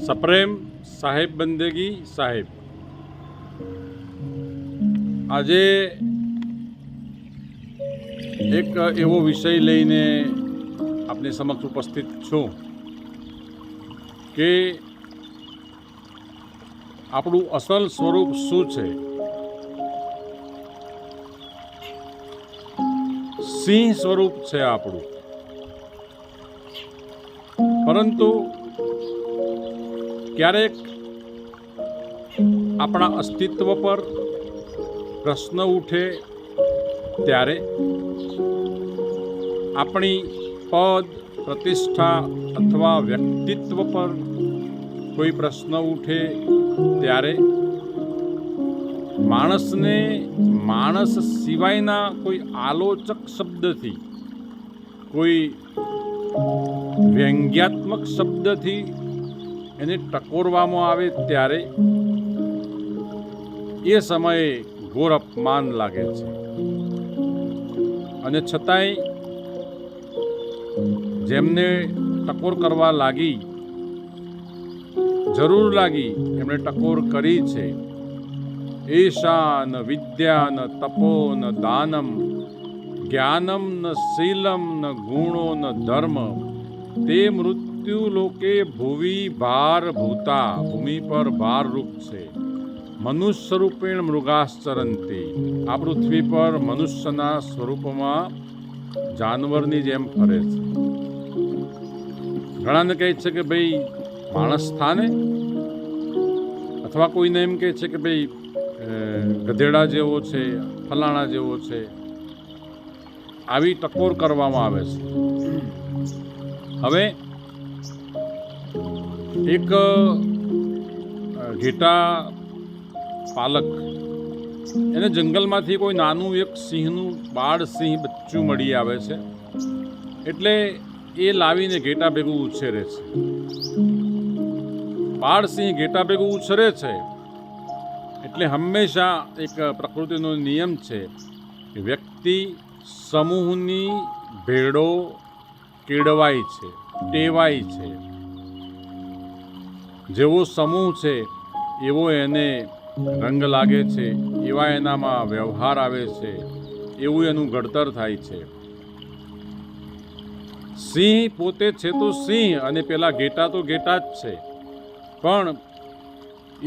સપ્રેમ સાહેબ બંદેગી સાહેબ, આજે એક એવો વિષય લઈને આપની સમક્ષ ઉપસ્થિત છું કે આપણું અસલ સ્વરૂપ શું છે. સિંહ સ્વરૂપ છે આપણું, પરંતુ ક્યારેક આપણા અસ્તિત્વ પર પ્રશ્ન ઉઠે ત્યારે, આપણી પદ પ્રતિષ્ઠા અથવા વ્યક્તિત્વ પર કોઈ પ્રશ્ન ઉઠે ત્યારે માણસને માણસ સિવાયના કોઈ આલોચક શબ્દથી, કોઈ વ્યંગ્યાત્મક શબ્દથી એને ટકોરવામાં આવે ત્યારે એ સમયે ઘોર અપમાન લાગે છે. અને છતાંય જેમને ટકોર કરવા જરૂર લાગી એમણે ટકોર કરી છે. એશાન વિદ્યા ન તપો ન દાનમ જ્ઞાનમ ન શીલમ ન ગુણો ન ધર્મ તે મૃત્યુ લોકે ભુવિ ભાર ભૂતા, ભૂમિ પર ભારરૂપ છે. મનુષ્ય રૂપેણ મૃગાશ્ચરંતી, આ પૃથ્વી પર મનુષ્યના સ્વરૂપમાં જાનવરની જેમ ફરે છે. ઘણાને કહે છે કે ભાઈ માણસ થાને, અથવા કોઈને એમ કહે છે કે ભાઈ ગધેડા જેવો છે, ફલાણા જેવો છે. આવી ટકોર કરવામાં આવે છે. હવે એક ઘેટા પાલક, એને જંગલમાંથી કોઈ નાનું એક સિંહનું બાળ સિંહ બચ્ચું મળી આવે છે. એટલે એ લાવીને ઘેટા ભેગું ઉછેરે છે. બાળ સિંહ ઘેટા ભેગું ઉછરે છે એટલે હંમેશા એક પ્રકૃતિનો નિયમ છે કે વ્યક્તિ સમૂહની ભેડો કેળવાય છે, ટેવાય છે. જેવો સમૂહ છે એવો એને રંગ લાગે છે, એવા એનામાં વ્યવહાર આવે છે, એવું એનું ઘડતર થાય છે. સિંહ પોતે છે તો સિંહ, અને પેલા ઘેટા તો ઘેટા જ છે, પણ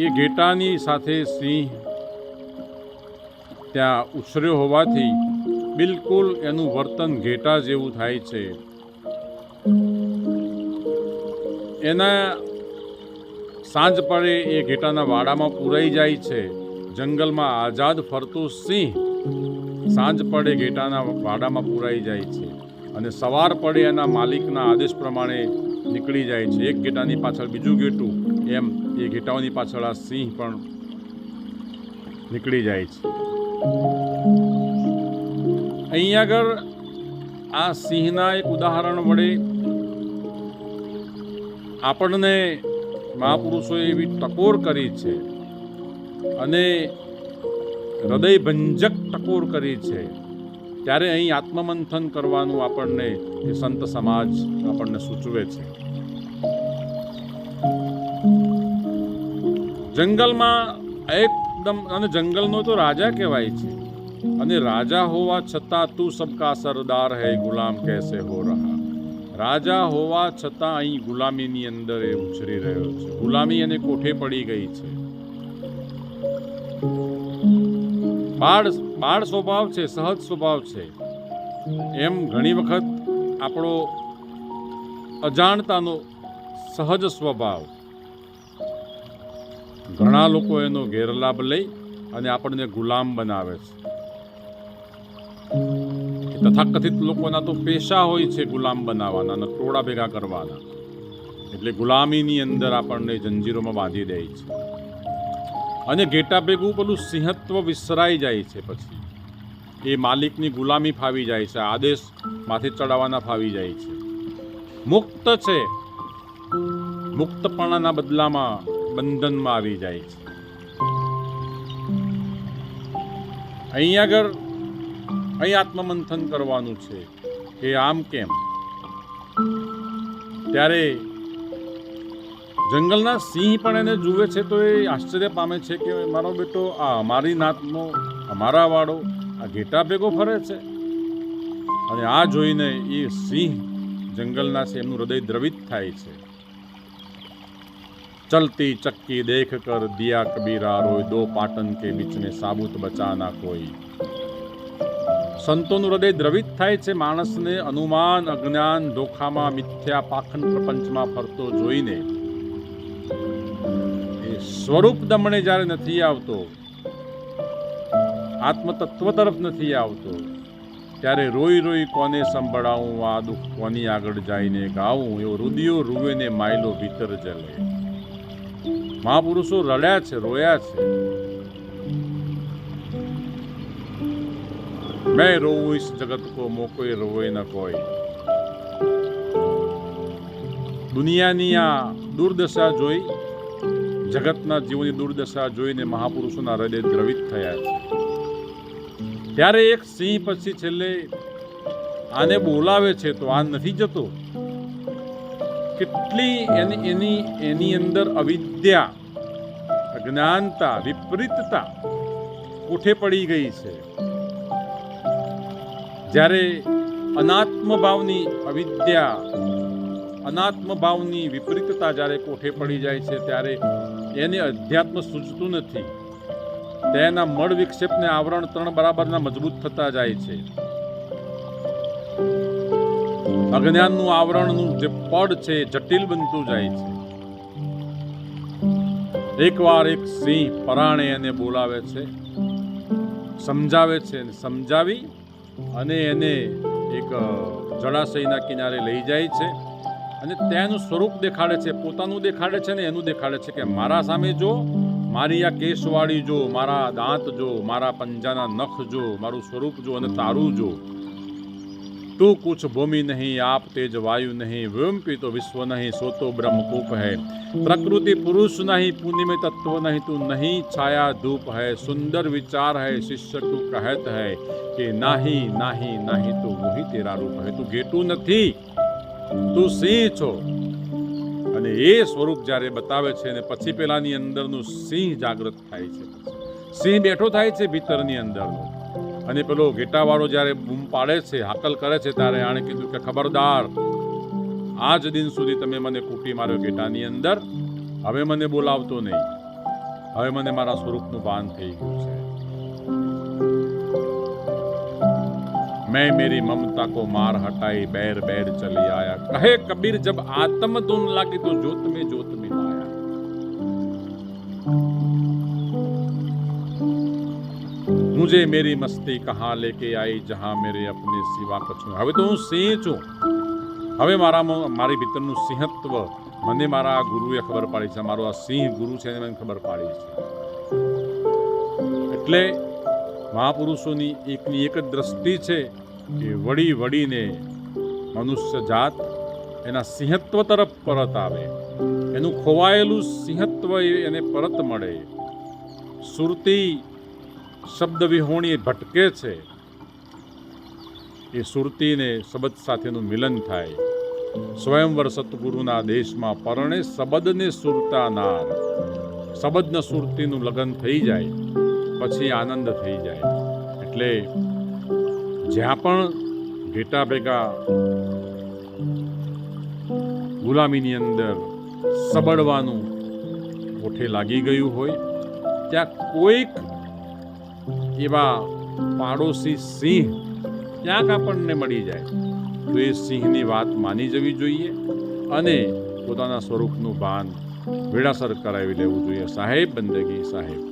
એ ઘેટાની સાથે સિંહ ત્યાં ઉછર્યો હોવાથી બિલકુલ એનું વર્તન ઘેટા જેવું થાય છે. એના સાંજ પડે એ ઘેટાના વાડામાં પૂરાઈ જાય છે. જંગલમાં આઝાદ ફરતો સિંહ સાંજ પડે ઘેટાના વાડામાં પૂરાઈ જાય છે, અને સવાર પડે એના માલિકના આદેશ પ્રમાણે નીકળી જાય છે. એક ઘેટાની પાછળ બીજું ઘેટું, એમ એ ઘેટાઓની પાછળ આ સિંહ પણ નીકળી જાય છે. અહીંયા આગળ આ સિંહના એક ઉદાહરણ વડે આપણને મહાપુરુષોએ એવી ટકોર કરી છે, અને હૃદયભંજક ટકોર કરી છે. ત્યારે અહીં આત્મમંથન કરવાનું આપણને એ સંત સમાજ આપણને સૂચવે છે. જંગલમાં એકદમ, અને જંગલનો તો રાજા કહેવાય છે, અને રાજા હોવા છતાં તું સબકા સરદાર હૈ ગુલામ કૈસે હો રહા. રાજા હોવા છતાં અહીં ગુલામીની અંદર એ ઉછરી રહ્યો છે. ગુલામી એને કોઠે પડી ગઈ છે. બાળ સ્વભાવ છે, સહજ સ્વભાવ છે. એમ ઘણી વખત આપણો અજાણતાનો સહજ સ્વભાવ, ઘણા લોકો એનો ગેરલાભ લઈ અને આપણને ગુલામ બનાવે છે. તથાકથિત લોકોના તો પેશા હોય છે ગુલામ બનાવવાના અને ટોળા ભેગા કરવાના. એટલે ગુલામીની અંદર આપણને જંજીરોમાં બાંધી દે છે, અને ઘેટા ભેગું પેલું સિંહત્વ વિસરાઈ જાય છે. પછી એ માલિકની ગુલામી ફાવી જાય છે, આદેશ માથે ચડાવવાના ફાવી જાય છે. મુક્ત છે, મુક્તપણાના બદલામાં બંધનમાં આવી જાય છે. અહીં આગળ અહીં આત્મમંથન કરવાનું છે કે આમ કેમ. ત્યારે જંગલના સિંહ પણ એને જુએ છે તો એ આશ્ચર્ય પામે છે કે મારો બેટો આ અમારી નાતનો અમારા વાળો આ ઘેટા ભેગો ફરે છે. અને આ જોઈને એ સિંહ જંગલના છે એમનું હૃદય દ્રવિત થાય છે. ચલતી ચક્કી દેખ કર દિયા કબીરા રોય, દો પાટન કે બીચ में સાબુત બચાના કોઈ. સંતોનું હૃદય દ્રવિત થાય છે માણસને અનુમાન અજ્ઞાન ધોખામાં મિથ્યા પાખંડ પ્રપંચમાં ફરતો જોઈને. એ સ્વરૂપ દમણે જ્યારે નથી આવતો, આત્મતત્વ તરફ નથી આવતો, ત્યારે રોઈ રોઈ કોને સંભળાવું, આ દુઃખ કોની આગળ જઈને ગાવું, એવો રુદિયો રૂવે ને માયલો ભીતર જલે. મહાપુરુષો રડ્યા છે, રોયા છે. मैं रोऊं इस जगत को मोकोई रोए न कोई. દુનિયાની આ દુર્દશા જોઈ, જગતના જીવોની દુર્દશા જોઈને મહાપુરુષોના હૃદય દ્રવિત થયા છે. ત્યારે એક સિંહ પછી છેલ્લે આને બોલાવે છે તો આ નથી જતો. કેટલી એની અંદર અવિદ્યા, અજ્ઞાનતા, વિપરીતતા કોઠે પડી ગઈ છે. જ્યારે અનાત્મ ભાવની અવિદ્યા, અનાત્મ ભાવની વિપરીતતા જ્યારે કોઠે પડી જાય છે ત્યારે એને અધ્યાત્મ સૂચતું નથી. તેના મળ વિક્ષેપને આવરણ ત્રણ બરાબરના મજબૂત થતા જાય છે. અજ્ઞાનનું આવરણનું જે પડ છે જટિલ બનતું જાય છે. એકવાર એક સિંહ પરાણે એને બોલાવે છે, સમજાવે છે, સમજાવી અને એને એક જળાશયના કિનારે લઈ જાય છે અને તેનું સ્વરૂપ દેખાડે છે, પોતાનું દેખાડે છે ને એનું દેખાડે છે કે મારા સામે જો, મારી આ કેશવાળી જો, મારા દાંત જો, મારા પંજાના નખ જો, મારું સ્વરૂપ જો અને તારું જો. તું કુછ ભૂમિ નહીં, આપ તેજ વાયુ નહીં, વ્યોમપી તો વિશ્વ નહીં, સોતો બ્રહ્મકૂપ હૈ. પ્રકૃતિ પુરુષ નહીં, પુण्य તત્વ નહીં, તું નહીં છાયા ધૂપ હૈ. સુંદર વિચાર હૈ, શિષ્ય તું કહેત હૈ કે નાહી નાહી નાહી તો મોહી તેરા રૂપ હૈ. તું ઘેટું નથી, તું સિંહ છો. અને એ સ્વરૂપ જ્યારે બતાવે છે ને પછી પેલાની અંદરનું સિંહ જાગૃત થાય છે. સિંહ બેઠો થાય છે ભીતરની અંદરનો. અને પેલો ઘેટાવાળો જ્યારે બૂમ પાડે છે, હાકલ કરે છે, ત્યારે આણે કીધું કે ખબરદાર, આજ દિન સુધી તમે મને કૂટી માર્યો ઘેટાની અંદર, હવે મને બોલાવતો નહીં. હવે મને મારા સ્વરૂપનું ભાન થઈ ગયું છે. मैं मेरी ममता को मार हटाई, बैर बैर चली आया. कहे कबीर जब आत्म धुन लागी तो जोत में लाया. मुझे मेरी मस्ती कहाँ लेके आई, जहाँ मेरे अपने सिवा कछु. હવે તો હું સિંહ છું. હવે મારી ભીતરનું સિંહત્વ મને મારા ગુરુએ ખબર પાડી છે. મારો આ સિંહ ગુરુ છે એને મને ખબર પાડી છે. એટલે મહાપુરુષોની એકની એક જ દ્રષ્ટિ છે કે વળી વળીને મનુષ્ય જાત એના સિંહત્વ તરફ પરત આવે, એનું ખોવાયેલું સિંહત્વ એને પરત મળે. સુરતી શબ્દ વિહોણી ભટકે છે, એ સુરતીને શબ્દ સાથેનું મિલન થાય. સ્વયંવર સતગુરુના દેશમાં પરણે શબ્દને સુરતા નાર. શબ્દને સુરતીનું લગ્ન થઈ જાય પછી આનંદ થઈ જાય. એટલે જ્યાં પણ ઘેટા ભેગા ગુલામીની અંદર સબડવાનું કોઠે લાગી ગયું હોય, ત્યાં કોઈક એવા પાડોશી સિંહ ક્યાંક આપણને મળી જાય તો એ સિંહની વાત માની જવી જોઈએ અને પોતાના સ્વરૂપનું ભાન વેળાસર કરાવી લેવું જોઈએ. સાહેબ બંદગી સાહેબ.